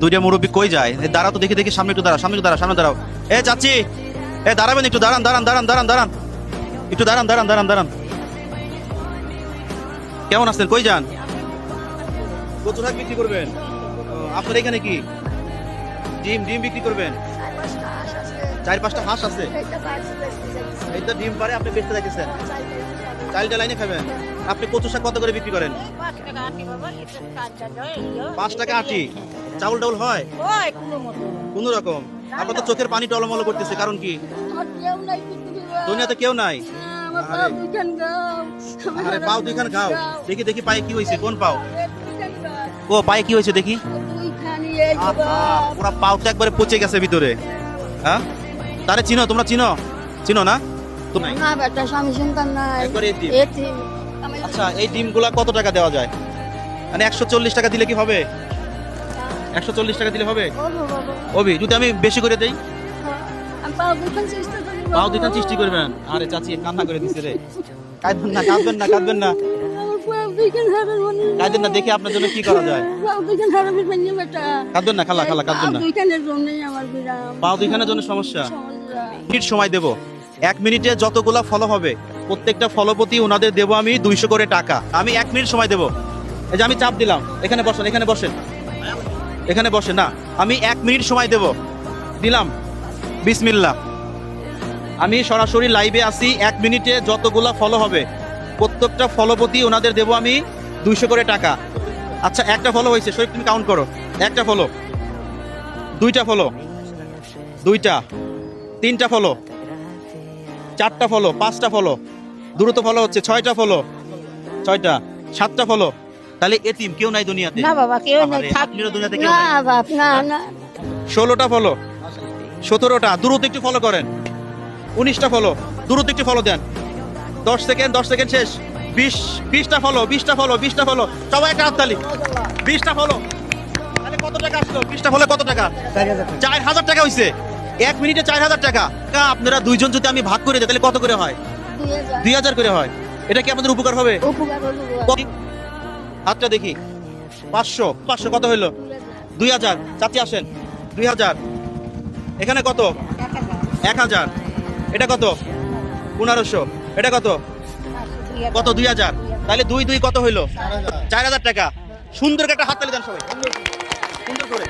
দুইটা মুরব্বী কই যায়? দাঁড়াও তো, দেখি দেখি, সামনে একটু দাঁড়াও, সামনে একটু দাঁড়াও, সামনে দাঁড়াও। এ চাচি, এ দাঁড়াবেন একটু, দাঁড়ান দাঁড়ান দাঁড়ান দাঁড়ান দাঁড়ান, একটু দাঁড়ান দাঁড়ান দাঁড়ান দাঁড়ান। কেমন আছেন? কই যান? কত শাক বিক্রি করবেন? আপনার এখানে কি ডিম ডিম বিক্রি করবেন? 4-5টা হাঁস আছে, এইটা ডিম পারে আপনি বেচতে যাচ্ছেন, চালটা লাইনে খাবেন। আপনি কচু শাক কত করে বিক্রি করেন? 5 টাকা আটি। চাউল ডাউল হয় কোন রকম? আপনার তো চোখের পানি টলমল করতেছে, কারণ কি? দুনিয়াতে কেউ নাই। আরে পাও দুইখান খাও, দেখি দেখি পায়ে কি হয়েছে, কোন পাও? ও পায়ে কি হয়েছে দেখি? পুরা পাও তো একবারে পচে গেছে ভিতরে। হ্যাঁ, তারে চিনো? তোমরা চিনো? চিনো না? আচ্ছা, এই ডিমগুলা কত টাকা দেওয়া যায়? মানে 140 টাকা দিলে কি হবে? 140 টাকা দিলে হবে? ওবি যদি আমি বেশি করে দেই, পাও দুইখান সৃষ্টি করবেন। আরে চাচি কান্না করে দিছে রে। কাঁদবেন না, কাঁদবেন না, কাঁদবেন না, কাঁদবেন না, দেখি আপনার জন্য কি করা যায়। কাঁদবেন না খালা, খালা কাঁদবেন না। পাও দুইখানের জন্য সমস্যা। মিনিট সময় দেব, 1 মিনিটে যতগুলা ফলো হবে প্রত্যেকটা ফলপতি ওনাদের দেবো আমি 200 করে টাকা। আমি 1 মিনিট সময় দেব। এই যে আমি চাপ দিলাম, এখানে বসেন, এখানে বসেন, এখানে বসেন না। আমি 1 মিনিট সময় দেব, দিলাম। বিসমিল্লাহ। আমি সরাসরি লাইভে আসি। 1 মিনিটে যতগুলা ফলো হবে প্রত্যেকটা ফলপতি ওনাদের দেবো আমি 200 করে টাকা। আচ্ছা, একটা ফলো হয়েছে, শরীফ তুমি কাউন্ট করো। একটা ফলো, 2টা ফলো, 2টা, 3টা ফলো, 4টা ফলো, 5টা ফলো, দ্রুত ফলো হচ্ছে, 6টা ফলো, 6টা, 7টা ফলো। তাহলে এতিম কেউ নাই দুনিয়াতে? না বাবা, কেউ নাই। আপনিও দুনিয়াতে কেউ না নাই? বাপ, না না। 16টা ফলো, 17টা, দ্রুত একটু ফলো করেন। 19টা ফলো, দ্রুত একটু ফলো দেন। 10 সেকেন্ড, 10 সেকেন্ড শেষ। 20টা ফলো, 20টা ফলো, 20টা ফলো, সবাই একটা হাততালি। 20টা ফলো, তাহলে কত টাকা আসলো? 20টা ফলো কত টাকা? 4000 টাকা হইছে। 1 মিনিটে 4000 টাকা। আপনারা দুইজন যদি আমি ভাগ করে দিই তাহলে কত করে হয়? 2000 করে হয়। এটা কি আপনাদের উপকার হবে? হাতটা দেখি। 500, 500 কত হইলো? 2000। চাচি আসেন। 2000। এখানে কত? 1000। এটা কত? 1500। এটা কত? কত? 2000। তাহলে 2 2 কত হইলো? 4000 টাকা। সুন্দর একটা হাততালি দেন সবাই, সুন্দর করে।